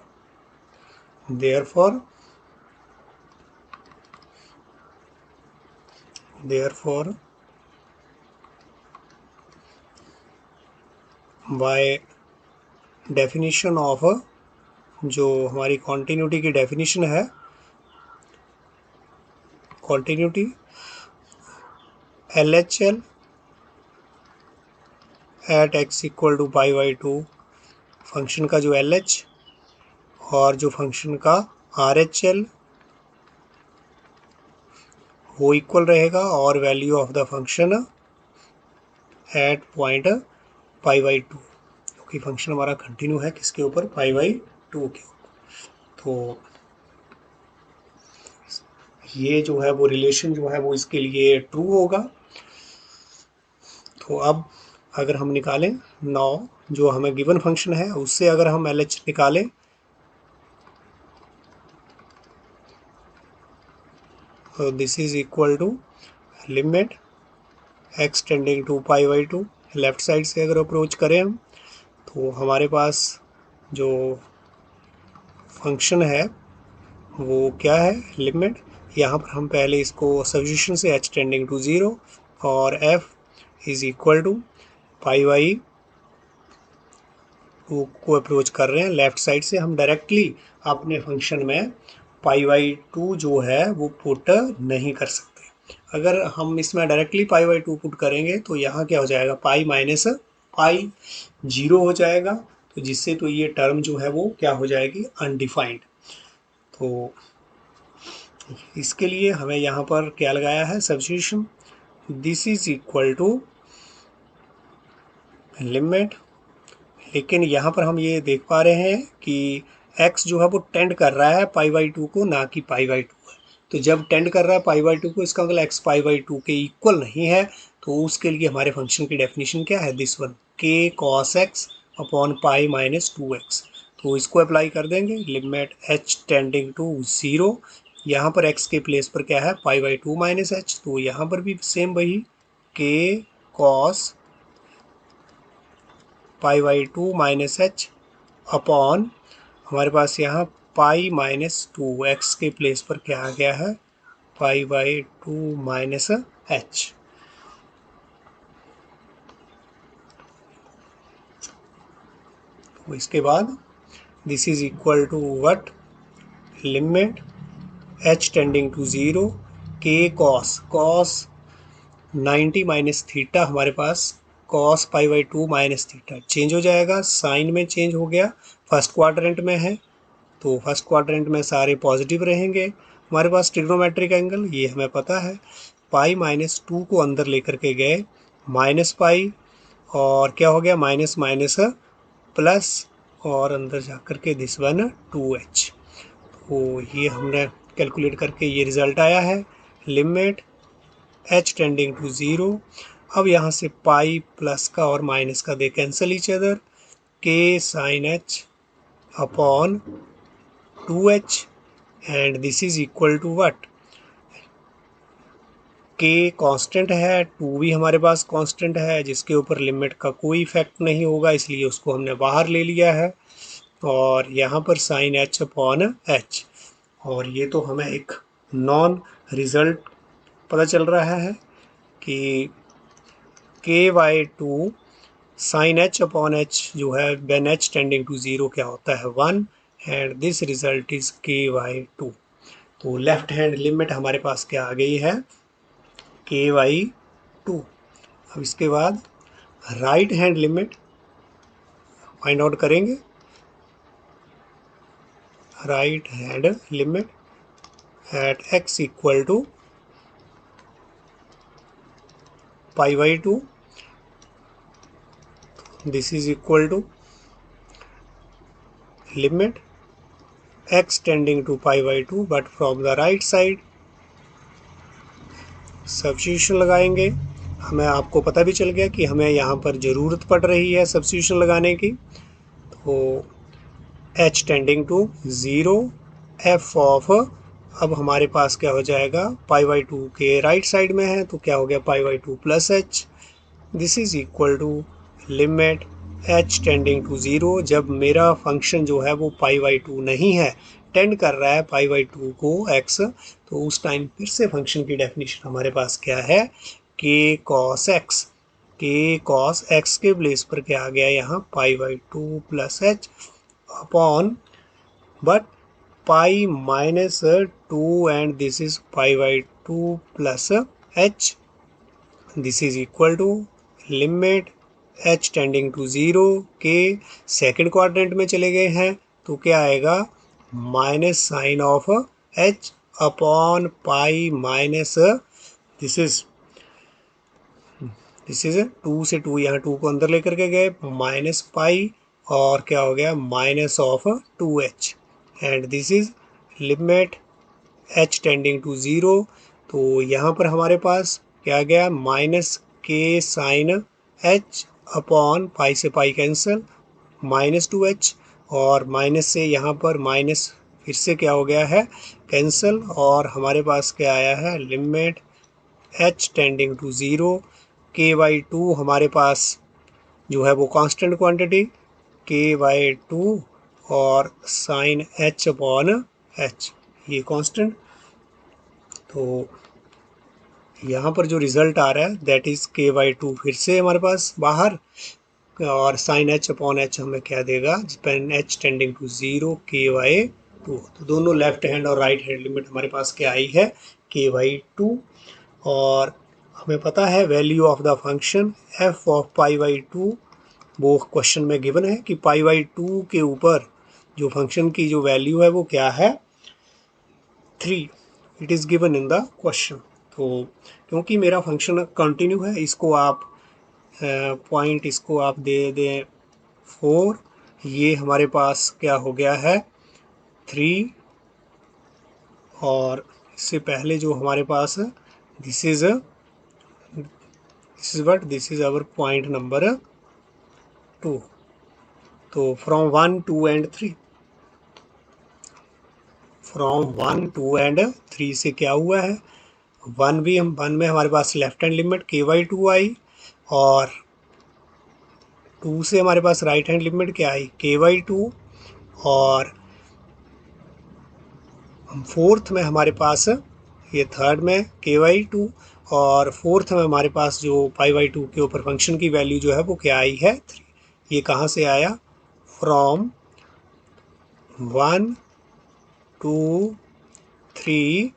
therefore by definition of जो हमारी continuity की definition है, continuity LHL at x equal to π/2, function का जो LH और जो function का RHL वो इक्वल रहेगा और value of the function at point π/2, क्योंकि फंक्शन हमारा कंटिन्यू है किसके ऊपर, π/2 के ऊपर। तो ये जो है वो रिलेशन जो है वो इसके लिए ट्रू होगा। तो अब अगर हम निकालें 9 जो हमें गिवन फंक्शन है उससे अगर हम LH निकालें तो this is equal to limit x tending to π/2। Left side से अगर अप्रोच करें हम तो हमारे पास जो फंक्शन है वो क्या है, लिमिट। यहाँ पर हम पहले इसको सब्स्टिट्यूशन से h टेंडिंग टू 0 और f इज इक्वल टू π/2 को अप्रोच कर रहे हैं। लेफ्ट साइड से हम डायरेक्टली अपने फंक्शन में π/2 जो है वो पुट नहीं कर सकते। अगर हम इसमें डायरेक्टली π/2 पुट करेंगे तो यहाँ क्या हो जाएगा, पाई माइनस पाई 0 हो जाएगा। तो जिससे तो ये टर्म जो है वो क्या हो जाएगी, अनडिफाइंड। तो इसके लिए हमें यहाँ पर क्या लगाया है, substitution. This is equal to limit, लेकिन यहाँ पर हम ये देख पा रहे हैं कि x जो है वो टेंड कर रहा है π/2 को, ना कि π/2 है। तो जब टेंड कर रहा है π/2 को, इसका मतलब x π/2 के इक्वल नहीं है। तो उसके लिए हमारे फंक्शन की डेफिनेशन क्या है, this one, k cos x upon pi minus 2x। तो इसको अप्लाई कर देंगे, लिमिट h टेंडिंग टू 0। यहाँ पर x के प्लेस पर क्या है, π/2 माइनस h। तो यहाँ पर भी सेम वही k cos π/2 minus h upon हमारे पास यहाँ पाई माइनस 2, एक्स के प्लेस पर क्या आ गया है, π/2 माइनस h। तो इसके बाद this is equal to what, limit h tending to 0 k cos 90 minus theta, हमारे पास cos π/2 माइनस थीटा चेंज हो जाएगा, साइन में चेंज हो गया, फर्स्ट क्वाड्रेंट में है तो फर्स्ट क्वाड्रेंट में सारे पॉजिटिव रहेंगे। हमारे पास ट्रिग्नोमेट्रिक एंगल ये हमें पता है, पाई माइनस 2 को अंदर लेकर के गए, माइनस पाई और क्या हो गया, माइनस माइनस प्लस और अंदर जा कर के दिस वन 2h। तो ये हमने कैलकुलेट करके ये रिजल्ट आया है, लिमिट h टेंडिंग टू 0। अब यहाँ से पाई प्लस का और माइनस का they cancel each other, k sine h upon 2h and this is equal to what, k constant है, 2 भी हमारे पास कांस्टेंट है जिसके ऊपर लिमिट का कोई इफेक्ट नहीं होगा, इसलिए उसको हमने बाहर ले लिया है। और यहाँ पर साइन h अपॉन h, और ये तो हमें एक नॉन रिजल्ट पता चल रहा है कि k/2 sign h upon h जो है व्हेन h टेंडिंग टू 0 क्या होता है, 1 and this result is k/2। तो लेफ्ट हैंड लिमिट हमारे पास क्या आ गई है, k/2। अब इसके बाद right hand limit find out करेंगे। Right hand limit at x equal to π/2, this is equal to limit x tending to π/2 but from the right side. Substitution लगाएंगे, हमें आपको पता भी चल गया कि हमें यहाँ पर ज़रूरत पड़ रही है सब्स्टिट्यूशन लगाने की। तो h tending to 0 f of, अब हमारे पास क्या हो जाएगा, π/2 के राइट साइड में है तो क्या हो गया, π/2 plus h। This is equal to limit h tending to 0। जब मेरा फंक्शन जो है वो π/2 नहीं है, टेंड कर रहा है π/2 को x, तो उस टाइम फिर से फंक्शन की डेफिनेशन हमारे पास क्या है, k cos x। k cos x के प्लेस पर क्या आ गया यहाँ, π/2 plus h upon but pi minus 2 and this is π/2 plus h। This is equal to limit h tending to 0 के सेकेंड क्वाड्रेंट में चले गए हैं तो क्या आएगा, minus sine of h upon pi minus this is 2 से 2, यहाँ 2 को अंदर लेकर के गए, माइनस पाई और क्या हो गया minus of 2h, and this is limit h tending to 0। तो यहाँ पर हमारे पास क्या गया माइनस के साइन h अपॉन पाई से पाई कैंसिल, माइनस 2h, और माइनस से यहाँ पर माइनस फिर से क्या हो गया है कैंसिल, और हमारे पास क्या आया है limit h tending to 0, k/2 हमारे पास जो है वो कांस्टेंट क्वांटिटी k/2 और साइन h अपॉन h ये कांस्टेंट। तो यहाँ पर जो रिजल्ट आ रहा है दैट इज k/2 फिर से हमारे पास बाहर, और साइन h अपॉन h हमें क्या देगा pen h tending to 0 k/2। तो दोनों लेफ्ट हैंड और राइट हैंड लिमिट हमारे पास क्या आई है k/2, और हमें पता है value of the function f of पाई/2 वो क्वेश्चन में गिवन है कि पाई/2 के ऊपर जो फंक्शन की जो वैल्यू है वो क्या है 3, it is given in the question. तो क्योंकि मेरा फंक्शन कंटिन्यू है इसको आप पॉइंट इसको आप दे दें 4, ये हमारे पास क्या हो गया है 3, और इससे पहले जो हमारे पास है this is what this is our point number 2। तो फ्रॉम 1 2 एंड 3, फ्रॉम 1 2 एंड 3 से क्या हुआ है 1 भी हम 1 में हमारे पास लेफ्ट हैंड लिमिट k/2 आई, और 2 से हमारे पास राइट हैंड लिमिट क्या आई k/2, और फोर्थ में हमारे पास ये थर्ड में k/2, और फोर्थ में हमारे पास जो पाई/2 के ऊपर फंक्शन की वैल्यू जो है वो क्या आई है 3। ये कहाँ से आया फ्रॉम 1 2 3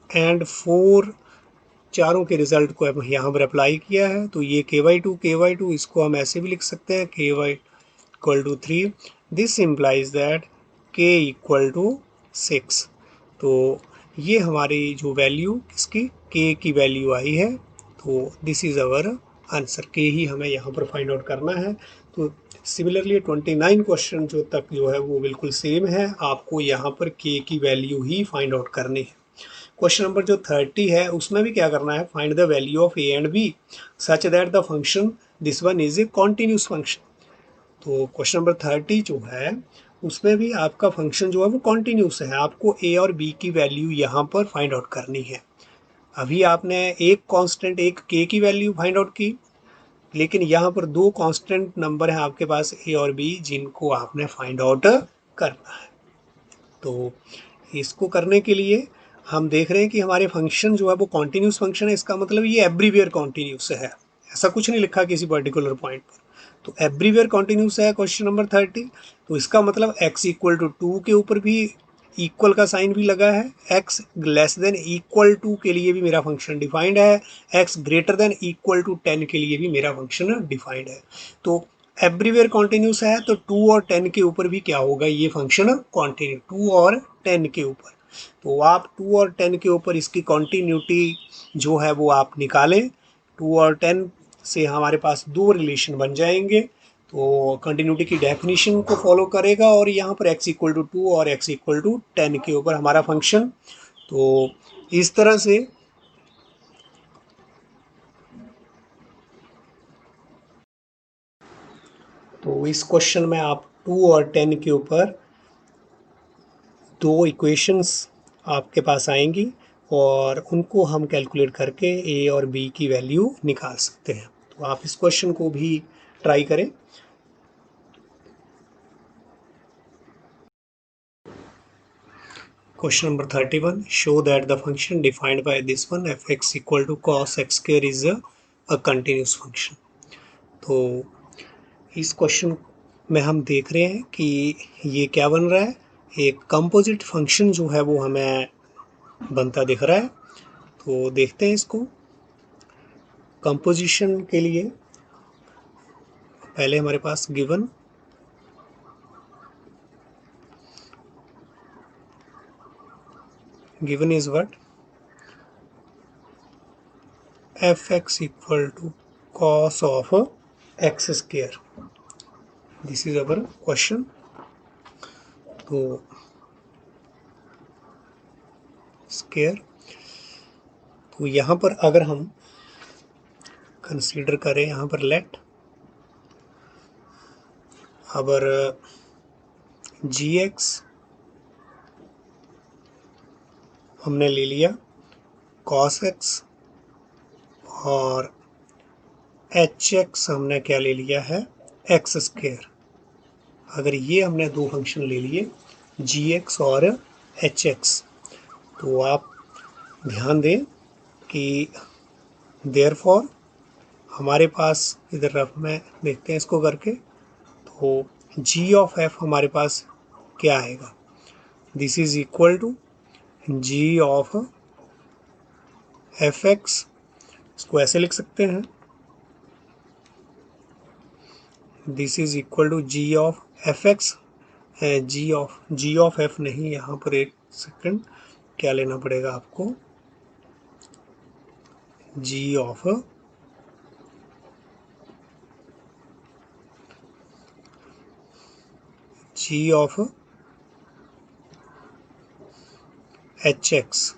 एंड 4, चारों के रिजल्ट को हम यहाँ पर अप्लाई किया है। तो ये k/2 इसको हम ऐसे भी लिख सकते हैं k/3, this implies that k = 6। तो ये हमारी जो वैल्यू किसकी k की वैल्यू आई है, तो this is our answer, k ही हमें यहाँ पर फाइंड आउट करना है। तो सिमिलरली 29 क्वेश्चन जो तक जो है वो बिल्कुल सेम है, आपको यहाँ पर k की वैल्यू ही फाइंड आउट करनी है। क्वेश्चन नंबर जो 30 है उसमें भी क्या करना है find the value of a and b such that the function this one is a continuous function. तो क्वेश्चन नंबर 30 जो है उसमें भी आपका फंक्शन जो है वो कॉन्टिन्यूस है, आपको a और b की वैल्यू यहाँ पर फाइंड आउट करनी है। अभी आपने एक कांस्टेंट एक k की वैल्यू फाइंड आउट की, लेकिन यहाँ पर दो कांस्टेंट नंबर हैं आपके पास a और b जिनको आपने फाइंड आउट करना है। तो इसको करने के लिए हम देख रहे हैं कि हमारे फंक्शन जो है वो कॉन्टिन्यूस फंक्शन है, इसका मतलब ये एवरीवेयर कॉन्टिन्यूस है, ऐसा कुछ नहीं लिखा किसी पर्टिकुलर पॉइंट पर। तो एवरीवेयर कॉन्टिन्यूस है क्वेश्चन नंबर 30। तो इसका मतलब x = 2 के ऊपर भी इक्वल का साइन भी लगा है, x < के लिए भी मेरा फंक्शन डिफाइंड है, x > 10 के लिए भी मेरा फंक्शन डिफाइंड है। तो एवरीवेयर कॉन्टिन्यूस है तो 2 और 10 के ऊपर भी क्या होगा ये फंक्शन कॉन्टिन्यू, 2 और 10 के ऊपर। तो आप 2 और 10 के ऊपर इसकी कॉन्टिन्यूटी जो है वो आप निकालें, 2 और 10 से हमारे पास दो रिलेशन बन जाएंगे। तो कंटिन्यूटी की डेफिनेशन को फॉलो करेगा, और यहाँ पर x = 2 और x = 10 के ऊपर हमारा फंक्शन। तो इस तरह से तो इस क्वेश्चन में आप 2 और 10 के ऊपर दो इक्वेशंस आपके पास आएंगी, और उनको हम कैलकुलेट करके a और b की वैल्यू निकाल सकते हैं। तो आप इस क्वेश्चन को भी ट्राई करें। Question number 31. Show that the function defined by this one f(x) = cos x² is a continuous function. तो इस क्वेश्चन में हम देख रहे हैं कि ये क्या बन रहा है, एक कंपोजिट फंक्शन जो है वो हमें बनता दिख रहा है। तो देखते हैं इसको। कंपोजिशन के लिए पहले हमारे पास given given is what? fx equal to cos of x square. This is our question. तो स्क्वायर, तो यहाँ पर अगर हम कंसीडर करें, यहाँ पर लेट अवर gx हमने ले लिया cos x और hx हमने क्या ले लिया है, x स्क्वायर। अगर ये हमने दो फंक्शन ले लिए gx और hx, तो आप ध्यान दें कि देयरफॉर हमारे पास इधर रफ में देखते हैं इसको करके, तो g ऑफ f हमारे पास क्या आएगा, this is equal to g of fx, इसको ऐसे लिख सकते हैं, this is equal to g of fx, g of f नहीं, यहाँ पर एक सेकंड क्या लेना पड़ेगा आपको, g ऑफ hx,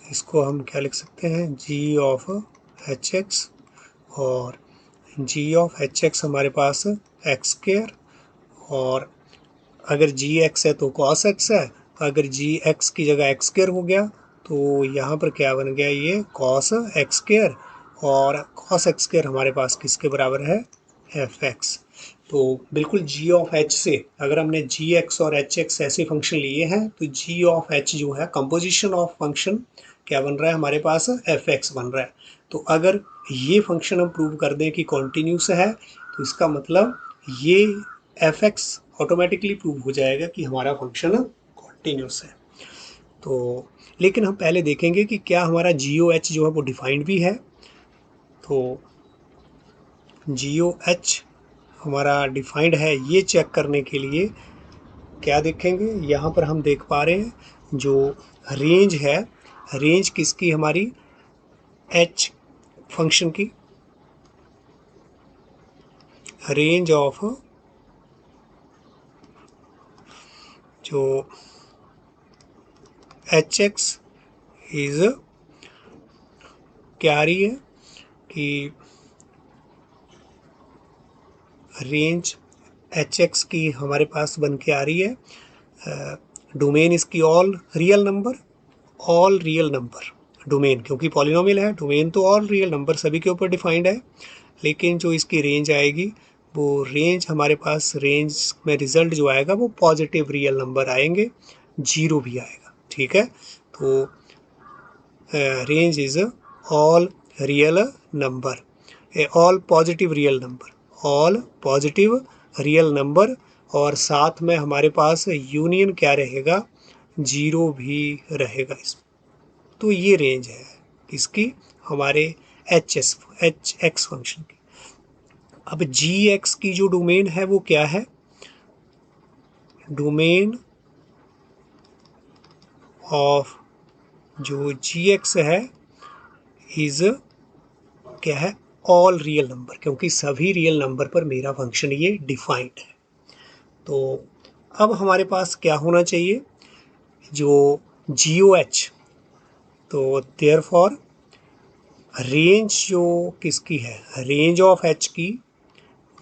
इसको हम क्या लिख सकते हैं, g ऑफ hx, और g ऑफ hx हमारे पास x स्क्वायर, और अगर gx है तो cos x है, अगर gx की जगह x स्क्वायर हो गया तो यहाँ पर क्या बन गया, ये cos x स्क्वायर, और cos x स्क्वायर हमारे पास किसके बराबर है, fx। तो बिल्कुल g ऑफ h से अगर हमने gx और hx ऐसे फंक्शन लिए हैं तो g ऑफ h जो है कंपोजिशन ऑफ फंक्शन क्या बन रहा है, हमारे पास fx बन रहा है। तो अगर ये फंक्शन हम प्रूव कर दें कि कॉन्टिन्यूस है, तो इसका मतलब ये fx ऑटोमेटिकली प्रूव हो जाएगा कि हमारा फंक्शन कॉन्टिन्यूस है। तो लेकिन हम पहले देखेंगे कि क्या हमारा GOH जो है वो डिफाइंड भी है। तो GOH हमारा डिफाइंड है, ये चेक करने के लिए क्या देखेंगे, यहाँ पर हम देख पा रहे हैं जो रेंज है, रेंज किसकी, हमारी h फंक्शन की, रेंज ऑफ जो hx इज क्या आ रही है कि रेंज hx की हमारे पास बन के आ रही है, डोमेन इसकी ऑल रियल नंबर, डोमेन क्योंकि पॉलिनोमियल है, डोमेन तो ऑल रियल नंबर सभी के ऊपर डिफाइंड है, लेकिन जो इसकी रेंज आएगी वो रेंज हमारे पास, रेंज में रिजल्ट जो आएगा वो पॉजिटिव रियल नंबर आएंगे, जीरो भी आएगा, ठीक है। तो range is all real number, all positive real number, और साथ में हमारे पास यूनियन क्या रहेगा, जीरो भी रहेगा इसमें। तो ये रेंज है इसकी, हमारे hx फंक्शन की। अब gx की जो डोमेन है वो क्या है, डोमेन ऑफ जो gx है इज क्या है, ऑल रियल नंबर, क्योंकि सभी रियल नंबर पर मेरा फंक्शन ये डिफाइंड है। तो अब हमारे पास क्या होना चाहिए, जो GOH, तो देयरफॉर रेंज जो किसकी है, रेंज ऑफ h की,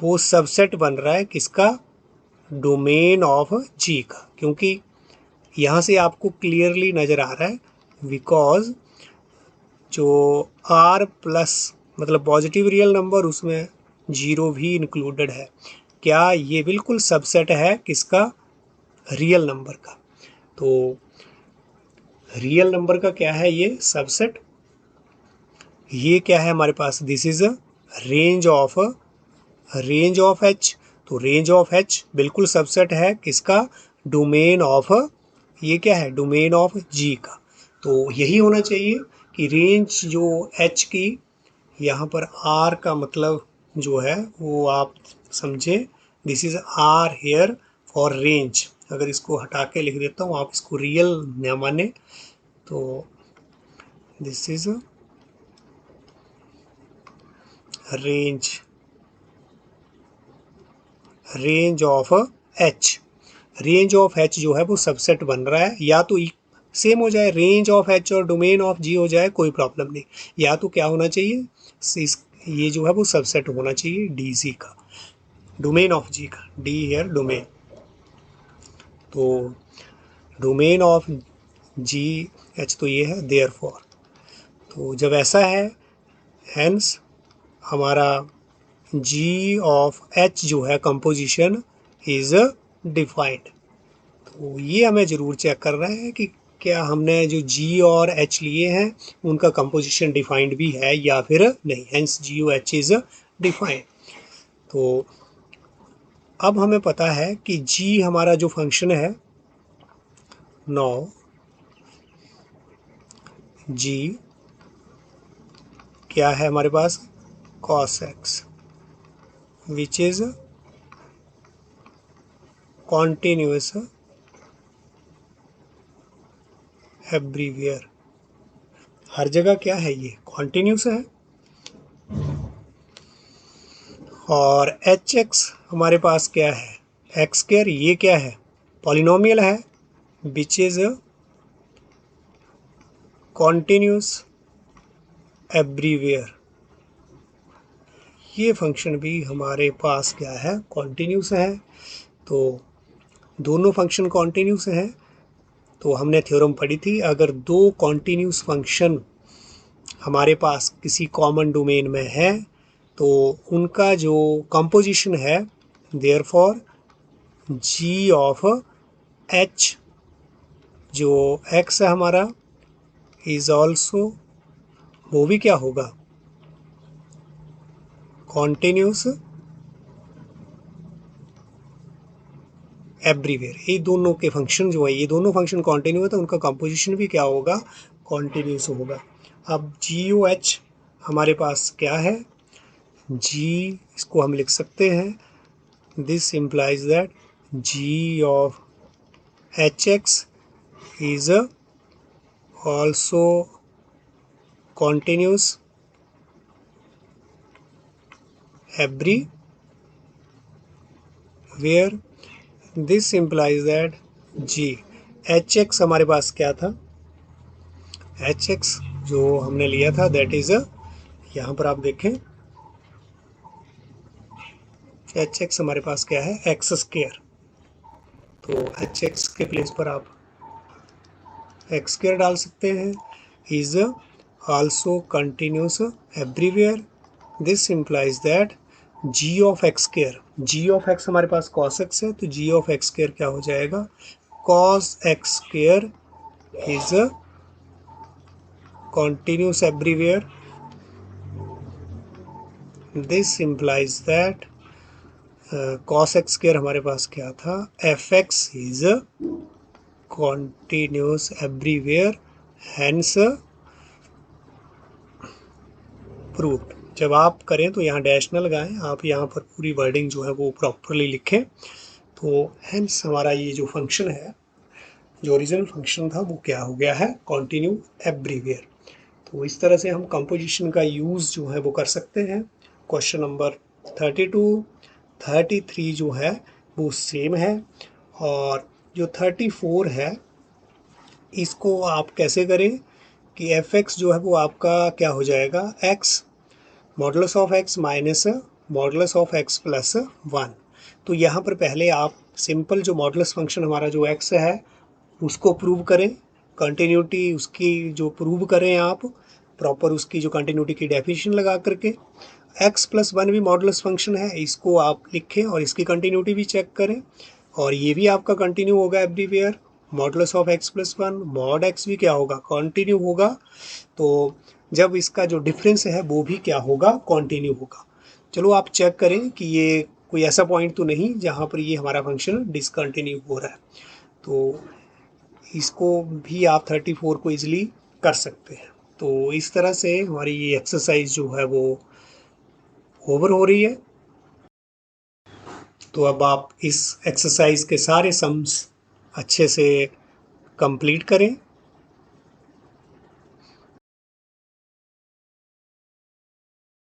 वो सबसेट बन रहा है किसका, डोमेन ऑफ g का, क्योंकि यहाँ से आपको क्लियरली नज़र आ रहा है, बिकॉज जो r प्लस मतलब पॉजिटिव रियल नंबर, उसमें जीरो भी इंक्लूडेड है, क्या ये बिल्कुल सबसेट है किसका, रियल नंबर का। तो रियल नंबर का क्या है, ये सबसेट, ये क्या है हमारे पास, this is range of h, तो रेंज ऑफ h बिल्कुल सबसेट है किसका, डोमेन ऑफ, ये क्या है, डोमेन ऑफ g का। तो यही होना चाहिए कि रेंज जो h की, यहाँ पर r का मतलब जो है वो आप समझे, this is r here for range, अगर इसको हटा के लिख देता हूँ, आप इसको रियल न माने तो this is range of H. Range of H जो है वो सबसेट बन रहा है, या तो सेम हो जाए, रेंज ऑफ एच और डोमेन ऑफ जी हो जाए, कोई प्रॉब्लम नहीं। या तो क्या होना चाहिए, ये जो है वो सबसेट होना चाहिए डी सी का, डोमेन ऑफ जी का, डी हेयर डोमेन। तो डोमेन ऑफ जी एच तो ये है, देयरफॉर। तो जब ऐसा है, हेंस हमारा जी ऑफ एच जो है कंपोजिशन इज डिफाइंड। तो ये हमें ज़रूर चेक करना है कि क्या हमने जो जी और एच लिए हैं उनका कंपोजिशन डिफाइंड भी है या फिर नहीं। Hence G O H is defined. तो अब हमें पता है कि जी हमारा जो फंक्शन है, नौ जी क्या है हमारे पास, cos x which is continuous everywhere. हर जगह क्या है, ये कॉन्टिन्यूस है। और एच एक्स हमारे पास क्या है, एक्स स्क्वायर, ये क्या है, पॉलिनोमियल है, विच इज कॉन्टिन्यूस एवरीवेयर। ये फंक्शन भी हमारे पास क्या है, कॉन्टिन्यूस है। तो दोनों फंक्शन कॉन्टिन्यूस हैं। तो हमने थ्योरम पढ़ी थी, अगर दो कॉन्टिन्यूस फंक्शन हमारे पास किसी कॉमन डोमेन में है तो उनका जो कंपोजिशन है, देयरफॉर जी ऑफ एच जो एक्स है हमारा इज ऑल्सो, वो भी क्या होगा, कॉन्टिन्यूस एवरीवेयर। ये दोनों के फंक्शन जो है, ये दोनों फंक्शन कॉन्टिन्यू है तो उनका कंपोजिशन भी क्या होगा, कॉन्टिन्यूस होगा। अब जी ओ एच हमारे पास क्या है, जी इसको हम लिख सकते हैं, this implies that ji of H X is also continuous everywhere. This implies that g H X हमारे पास क्या था, एच एक्स जो हमने लिया था दैट इज यहाँ पर आप देखें, एच एक्स हमारे पास क्या है, एक्स स्क्वायर। तो एच एक्स के प्लेस पर आप एक्स स्क्वायर डाल सकते हैं, is also continuous everywhere. This implies that ji of x square, g of x हमारे पास कॉस एक्स है तो जी ऑफ एक्स स्क्वायर क्या हो जाएगा, cos x square is continuous everywhere. This implies that cos x square हमारे पास क्या था, F x is continuous everywhere, hence proved। जब आप करें तो यहाँ डैश न लगाएं, आप यहाँ पर पूरी वर्डिंग जो है वो प्रॉपरली लिखें। तो हेंस हमारा ये जो फंक्शन है, जो ओरिजिनल फंक्शन था वो क्या हो गया है, कॉन्टिन्यू एवरीवेयर। तो इस तरह से हम कंपोजिशन का यूज़ जो है वो कर सकते हैं। क्वेश्चन नंबर 32, 33 जो है वो सेम है, और जो 34 है इसको आप कैसे करें कि एफ एक्स जो है वो आपका क्या हो जाएगा, x modulus of x minus modulus of x plus 1। तो यहाँ पर पहले आप सिंपल जो मॉडुलस फंक्शन हमारा जो एक्स है उसको प्रूव करें, कंटिन्यूटी उसकी जो प्रूव करें आप प्रॉपर, उसकी जो कंटिन्यूटी की डेफिनेशन लगा करके। एक्स प्लस 1 भी मॉडुलस फंक्शन है, इसको आप लिखें और इसकी कंटिन्यूटी भी चेक करें, और ये भी आपका कंटिन्यू होगा everywhere. Modulus of x plus 1 mod x भी क्या होगा, कंटिन्यू होगा। तो जब इसका जो डिफरेंस है वो भी क्या होगा, कंटिन्यू होगा। चलो आप चेक करें कि ये कोई ऐसा पॉइंट तो नहीं जहाँ पर ये हमारा फंक्शन डिसकंटिन्यू हो रहा है। तो इसको भी आप 34 को ईजिली कर सकते हैं। तो इस तरह से हमारी ये एक्सरसाइज जो है वो ओवर हो रही है। तो अब आप इस एक्सरसाइज के सारे सम्स अच्छे से कंप्लीट करें